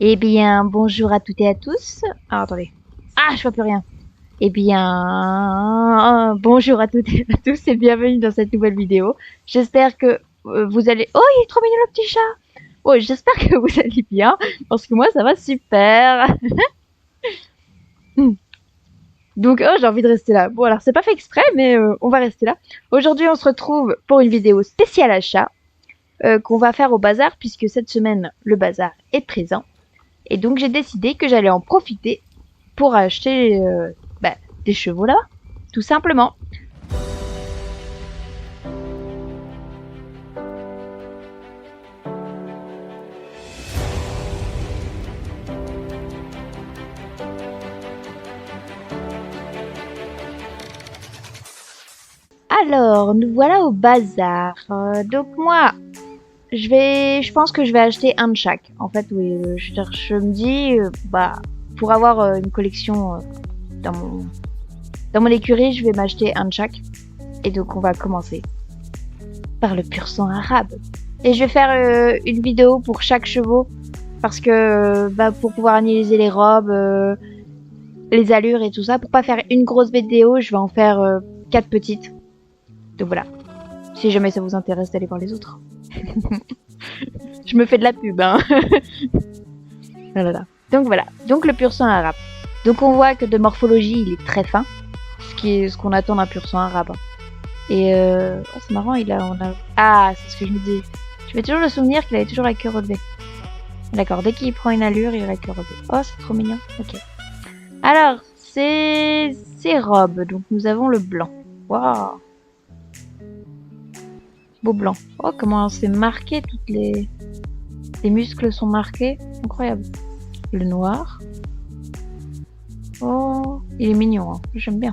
Eh bien, bonjour à toutes et à tous. Ah, attendez. Ah, je vois plus rien. Eh bien, bonjour à toutes et à tous et bienvenue dans cette nouvelle vidéo. J'espère que vous allez... Oh, il est trop mignon le petit chat. Oh, j'espère que vous allez bien parce que moi, ça va super. Donc, oh, j'ai envie de rester là. Bon, alors, c'est pas fait exprès, mais on va rester là. Aujourd'hui, on se retrouve pour une vidéo spéciale achat qu'on va faire au bazar puisque cette semaine, le bazar est présent. Et donc, j'ai décidé que j'allais en profiter pour acheter des chevaux là-bas, tout simplement. Alors, nous voilà au bazar. Donc moi, je pense que je vais acheter un de chaque. En fait, oui, je me dis, pour avoir une collection dans mon, dans mon écurie, je vais m'acheter un de chaque. Et donc, on va commencer par le pur sang arabe. Et je vais faire une vidéo pour chaque chevaux parce que pour pouvoir analyser les robes, les allures et tout ça, pour pas faire une grosse vidéo, je vais en faire 4 petites. Donc voilà. Si jamais ça vous intéresse d'aller voir les autres. Je me fais de la pub, hein. Voilà. Donc voilà. Donc le pur sang arabe. Donc on voit que de morphologie, il est très fin. Ce qu'on attend d'un pur sang arabe. Et oh, c'est marrant, Ah, c'est ce que je me dis. Je vais toujours le souvenir qu'il avait toujours la queue relevée. D'accord, dès qu'il prend une allure, il a la queue relevée. Oh, c'est trop mignon. Ok. Alors, c'est robes. Donc nous avons le blanc. Waouh. Beau blanc. Oh, comment c'est marqué, les muscles sont marqués. Incroyable. Le noir. Oh, il est mignon, hein. J'aime bien.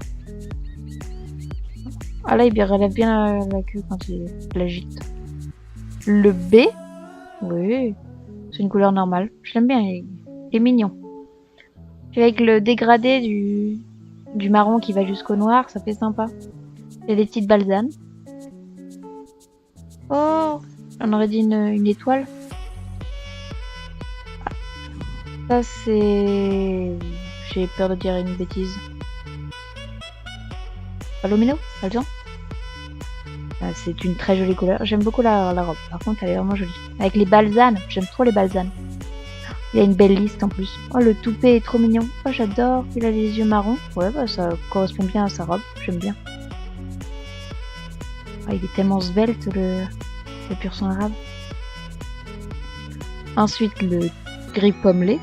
Ah là, il relève bien la queue quand il l'agite. Le B. Oui, c'est une couleur normale. Je l'aime bien, il est mignon. Puis avec le dégradé du marron qui va jusqu'au noir, ça fait sympa. Il y a des petites balsanes. Oh, on aurait dit une étoile. Ça, c'est... J'ai peur de dire une bêtise. Palomino, Balsan. C'est une très jolie couleur. J'aime beaucoup la robe. Par contre, elle est vraiment jolie. Avec les balsanes. J'aime trop les balsanes. Il y a une belle liste en plus. Oh, le toupet est trop mignon. Oh, j'adore. Il a les yeux marrons. Ouais, ça correspond bien à sa robe. J'aime bien. Oh, il est tellement svelte, le pur sang arabe. Ensuite, le gris pommelé.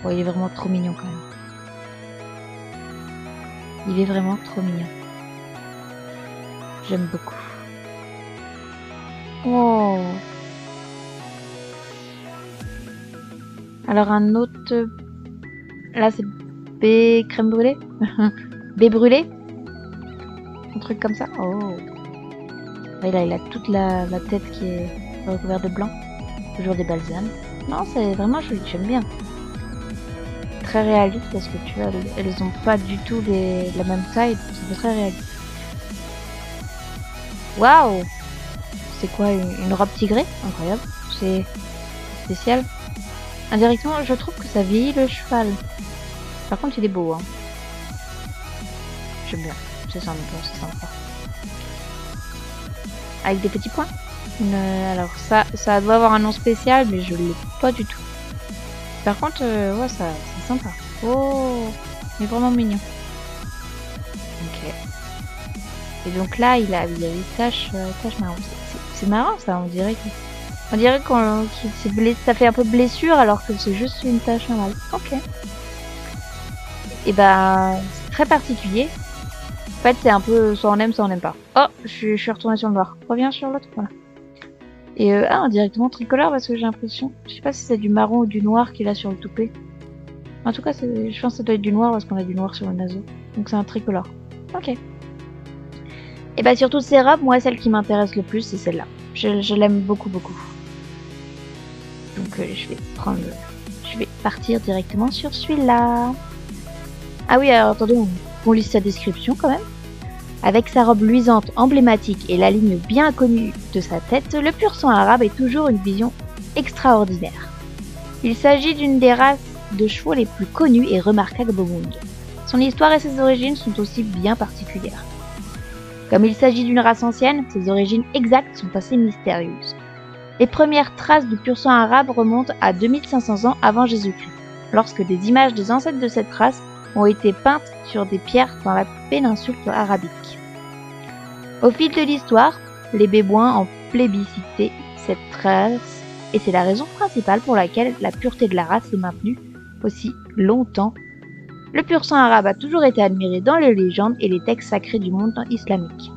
Oh, il est vraiment trop mignon quand même. Il est vraiment trop mignon. J'aime beaucoup. Oh. Alors un autre... Là c'est B crème brûlée. B brûlée. Un truc comme ça. Oh. Là il a toute la tête qui est recouverte de blanc. Toujours des balsanes. Non, c'est vraiment joli, j'aime bien. Très réaliste parce que tu vois, elles ont pas du tout la même taille. C'est très réaliste. Waouh! C'est quoi, une robe tigrée? Incroyable. C'est spécial. Indirectement, je trouve que ça vieillit le cheval. Par contre, il est beau, hein. J'aime bien. C'est sympa, c'est sympa. Avec des petits points. Alors ça doit avoir un nom spécial, mais je l'ai pas du tout. Par contre, ouais, c'est sympa. Oh, il est vraiment mignon. Ok. Et donc là, il a des taches marron. C'est marrant ça, on dirait qu'il s'est blessé, ça fait un peu blessure alors que c'est juste une tache normale. Ok. Et c'est très particulier. En fait, c'est un peu soit on aime, soit on n'aime pas. Oh, je suis retournée sur le noir. Reviens sur l'autre, voilà. Et directement tricolore parce que j'ai l'impression. Je sais pas si c'est du marron ou du noir qu'il a sur le toupet. En tout cas, je pense que ça doit être du noir parce qu'on a du noir sur le naseau. Donc c'est un tricolore. Ok. Et sur toutes ces robes, moi, celle qui m'intéresse le plus, c'est celle-là. Je l'aime beaucoup, beaucoup. Donc je vais partir directement sur celui-là. Ah oui, alors attendez, on lit sa description quand même. Avec sa robe luisante, emblématique et la ligne bien connue de sa tête, le pur sang arabe est toujours une vision extraordinaire. Il s'agit d'une des races de chevaux les plus connues et remarquables au monde. Son histoire et ses origines sont aussi bien particulières. Comme il s'agit d'une race ancienne, ses origines exactes sont assez mystérieuses. Les premières traces du pur sang arabe remontent à 2500 ans avant Jésus-Christ, lorsque des images des ancêtres de cette race ont été peintes sur des pierres dans la péninsule arabique. Au fil de l'histoire, les Bédouins ont plébiscité cette race et c'est la raison principale pour laquelle la pureté de la race est maintenue aussi longtemps. Le pur sang arabe a toujours été admiré dans les légendes et les textes sacrés du monde islamique.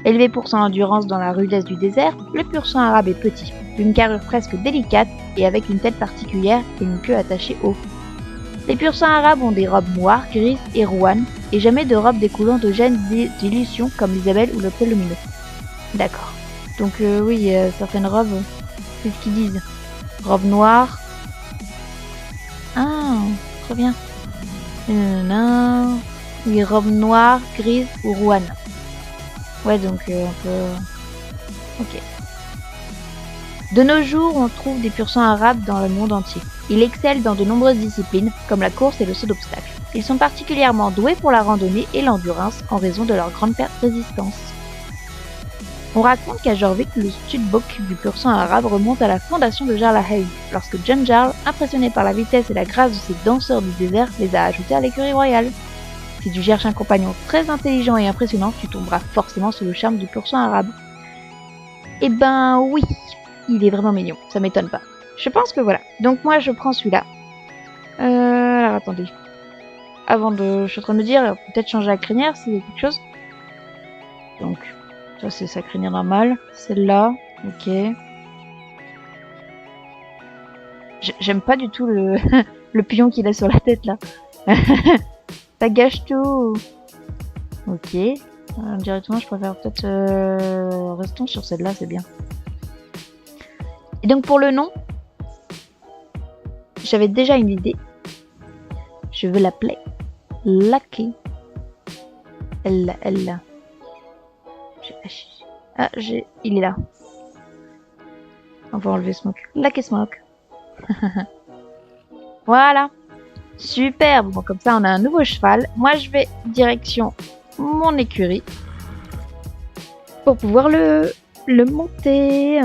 Élevé pour son endurance dans la rudesse du désert, le pur sang arabe est petit, d'une carrure presque délicate et avec une tête particulière et une queue attachée haut. Les pur sang arabes ont des robes noires, grises et rouannes, et jamais de robes découlant de gènes d'illusion comme l'Isabelle ou le Palomino. D'accord. Donc oui, certaines robes, c'est ce qu'ils disent. Robe noire. Ah, très bien. Oui, robe noire, grise ou rouane. Ouais, donc un peu... Ok. De nos jours, on trouve des pur sang arabes dans le monde entier. Ils excellent dans de nombreuses disciplines, comme la course et le saut d'obstacles. Ils sont particulièrement doués pour la randonnée et l'endurance en raison de leur grande résistance. On raconte qu'à Jorvik, le studbok du pur sang arabe remonte à la fondation de Jarlaheim, lorsque John Jarl, impressionné par la vitesse et la grâce de ces danseurs du désert, les a ajoutés à l'écurie royale. Si tu cherches un compagnon très intelligent et impressionnant, tu tomberas forcément sous le charme du pur sang arabe. Eh ben oui, il est vraiment mignon, ça m'étonne pas. Je pense que voilà. Donc moi je prends celui-là. Alors attendez. Avant de... Je suis en train de me dire, peut-être changer la crinière s'il y a quelque chose. Donc, ça c'est sa crinière normale. Celle-là, ok. J'aime pas du tout le, le pion qu'il a sur la tête là. Ça gâche tout. Ok. Directement, je préfère peut-être... Restons sur celle-là, c'est bien. Et donc pour le nom, j'avais déjà une idée. Je veux l'appeler Lucky. Elle. Il est là. On va enlever Smoke. Lucky Smoke. Voilà. Superbe. Bon, comme ça, on a un nouveau cheval. Moi, je vais direction mon écurie pour pouvoir le monter.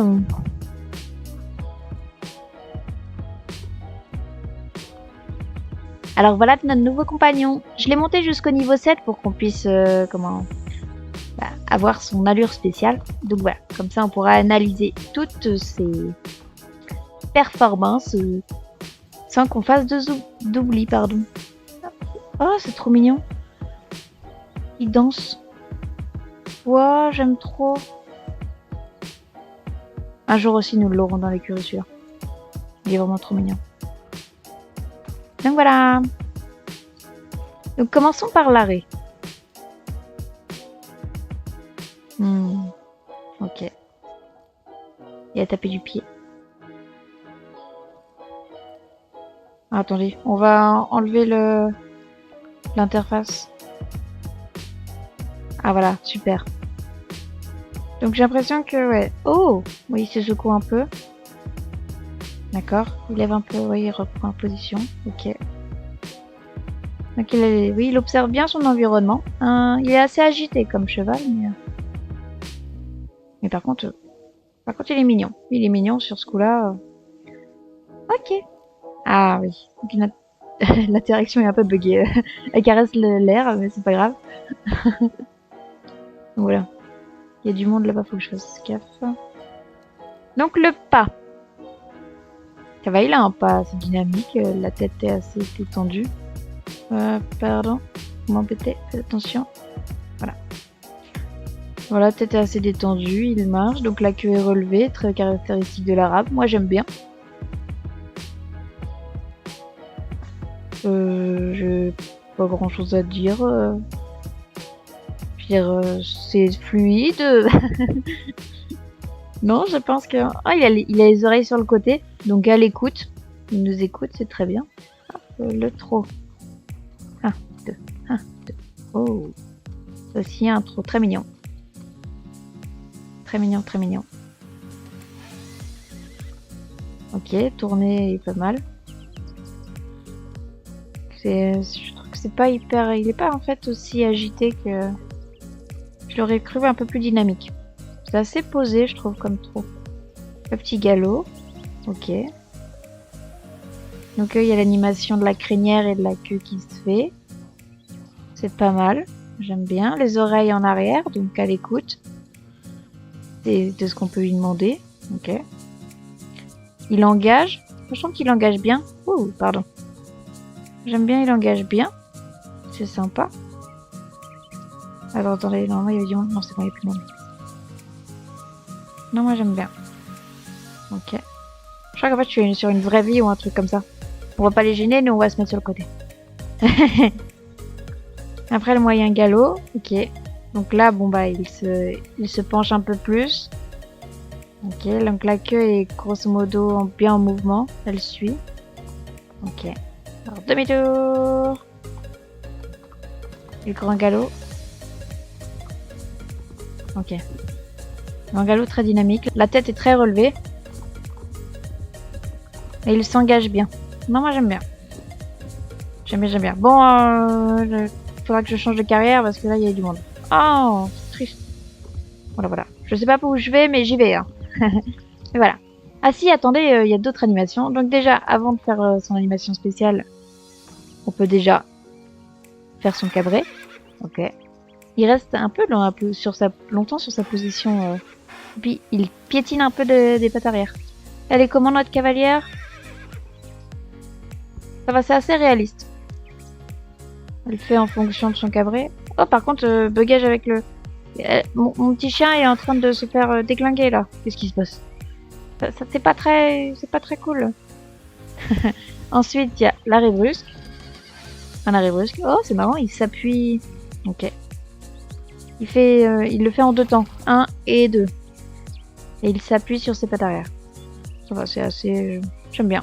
Alors voilà notre nouveau compagnon. Je l'ai monté jusqu'au niveau 7 pour qu'on puisse avoir son allure spéciale. Donc voilà, comme ça on pourra analyser toutes ses performances sans qu'on fasse d'oubli, pardon. Oh, c'est trop mignon. Il danse. Wow, j'aime trop. Un jour aussi nous l'aurons dans l'écurie celui-là. Il est vraiment trop mignon. Donc voilà. Donc commençons par l'arrêt. Ok. Il a tapé du pied. Ah, attendez, on va enlever l'interface. Ah voilà, super. Donc j'ai l'impression que ouais. Oh, oui, il se secoue un peu. D'accord, il lève un peu, oui, il reprend en position. Ok. Donc oui, il observe bien son environnement. Il est assez agité comme cheval, mais par contre, il est mignon. Il est mignon sur ce coup-là. Ok. Ah oui. Donc l'interaction est un peu buggée. Elle caresse l'air, mais c'est pas grave. Voilà. Il y a du monde là-bas, faut que je fasse gaffe. Donc le pas. Ça va, il a un pas assez dynamique. La tête est assez détendue. Pardon. Vous m'embêtez. Faites attention. Voilà. Voilà, la tête est assez détendue. Il marche. Donc la queue est relevée. Très caractéristique de l'arabe. Moi, j'aime bien. J'ai pas grand chose à dire. Je veux dire, c'est fluide. Non, je pense que... Ah, il a les oreilles sur le côté, donc à l'écoute. Il nous écoute, c'est très bien. Hop, le trot. 1, 2, 1, 2. Oh. Ça aussi, un trot très mignon. Très mignon, très mignon. Ok, tourner est pas mal. Je trouve que c'est pas hyper... Il est pas en fait aussi agité que... Je l'aurais cru un peu plus dynamique. C'est assez posé, je trouve, comme trop. Le petit galop. Ok. Donc il y a l'animation de la crinière et de la queue qui se fait. C'est pas mal. J'aime bien. Les oreilles en arrière, donc à l'écoute. C'est de ce qu'on peut lui demander. Ok. Il engage. Je trouve qu'il engage bien. Ouh, pardon. J'aime bien, il engage bien. C'est sympa. Alors attendez, normalement il y avait du monde. Non, c'est bon, il n'y a plus de monde. Non, moi j'aime bien. Ok. Je crois qu'en fait je suis sur une vraie vie ou un truc comme ça. On va pas les gêner, nous on va se mettre sur le côté. Après le moyen galop, ok. Donc là, bon bah il se penche un peu plus. Ok, donc la queue est grosso modo bien en mouvement, elle suit. Ok. Alors demi-tour. Et le grand galop. Ok. Un galop très dynamique. La tête est très relevée. Et il s'engage bien. Non, moi j'aime bien. J'aime bien, j'aime bien. Bon, faudra que je change de carrière parce que là il y a du monde. Oh, c'est triste. Voilà, voilà. Je sais pas où je vais, mais j'y vais. Hein. Et voilà. Ah si, attendez, il y a d'autres animations. Donc déjà, avant de faire son animation spéciale, on peut déjà faire son cabré. Ok. Il reste un peu longtemps sur sa position. Puis il piétine un peu des pattes arrière. Elle est comment notre cavalière? Ça va, c'est assez réaliste. Elle fait en fonction de son cabré. Oh, par contre, bugage avec le... mon petit chien est en train de se faire déglinguer, là. Qu'est-ce qui se passe? Ça c'est pas très cool. Ensuite, il y a l'arrêt brusque. Un arrêt brusque. Oh, c'est marrant, il s'appuie... Ok. Il le fait en deux temps. 1 et 2. Et il s'appuie sur ses pattes arrière. Ça va, c'est assez... J'aime bien.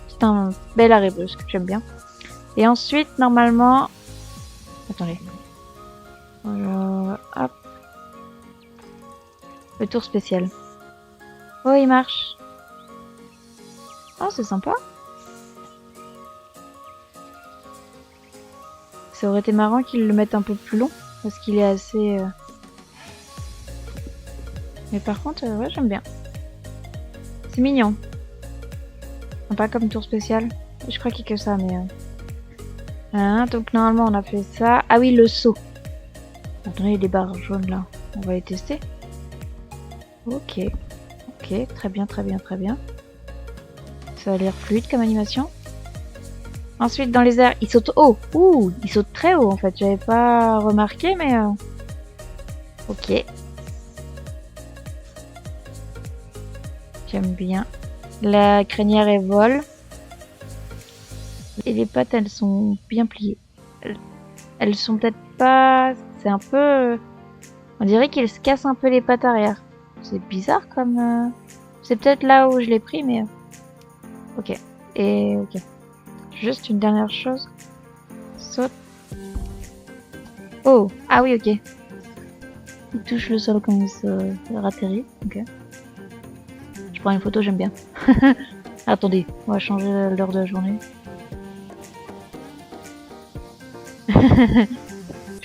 C'est un bel arrêt brusque, j'aime bien. Et ensuite, normalement... Attendez. Hop. Le tour spécial. Oh, il marche. Oh, c'est sympa. Ça aurait été marrant qu'ils le mettent un peu plus long. Parce qu'il est assez... Mais par contre, ouais, j'aime bien. C'est mignon. Pas comme tour spécial. Je crois qu'il y a que ça, mais... Hein, donc normalement, on a fait ça. Ah oui, le saut. Attendez, il y a des barres jaunes là. On va les tester. Ok. Ok, très bien, très bien, très bien. Ça a l'air fluide comme animation. Ensuite, dans les airs, il saute haut. Ouh, il saute très haut en fait. J'avais pas remarqué, mais... Ok. J'aime bien. La crinière est vole. Et les pattes, elles sont bien pliées. Elles sont peut-être pas... C'est un peu... On dirait qu'il se casse un peu les pattes arrière. C'est bizarre comme... C'est peut-être là où je l'ai pris, mais... Ok. Et ok. Juste une dernière chose. Saute. Oh! Ah oui, ok. Il touche le sol quand il se ratterrit. Ok. Je prends une photo, j'aime bien. Attendez, on va changer l'heure de la journée.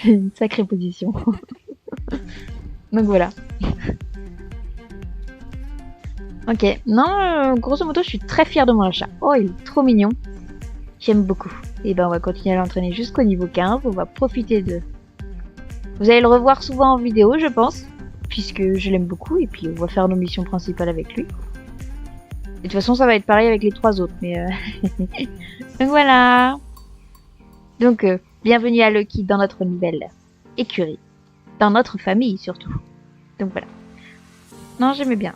Une sacrée position. Donc voilà. Ok, non, grosso modo, je suis très fière de mon achat. Oh, il est trop mignon. J'aime beaucoup. Et ben, on va continuer à l'entraîner jusqu'au niveau 15. On va profiter de... Vous allez le revoir souvent en vidéo, je pense. Puisque je l'aime beaucoup. Et puis, on va faire nos missions principales avec lui. Et de toute façon, ça va être pareil avec les 3 autres. Mais donc voilà. Donc, bienvenue à Lucky dans notre nouvelle écurie. Dans notre famille, surtout. Donc voilà. Non, j'aimais bien.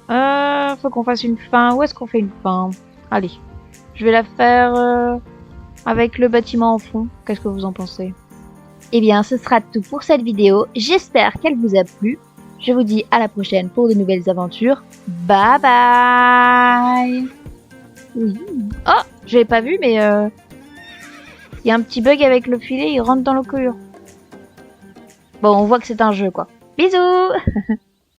Faut qu'on fasse une fin. Où est-ce qu'on fait une fin? Allez. Je vais la faire avec le bâtiment en fond. Qu'est-ce que vous en pensez? Eh bien, ce sera tout pour cette vidéo. J'espère qu'elle vous a plu. Je vous dis à la prochaine pour de nouvelles aventures. Bye bye. Oui. Oh, je l'ai pas vu, mais il y a un petit bug avec le filet. Il rentre dans l'eau. Bon, on voit que c'est un jeu, quoi. Bisous.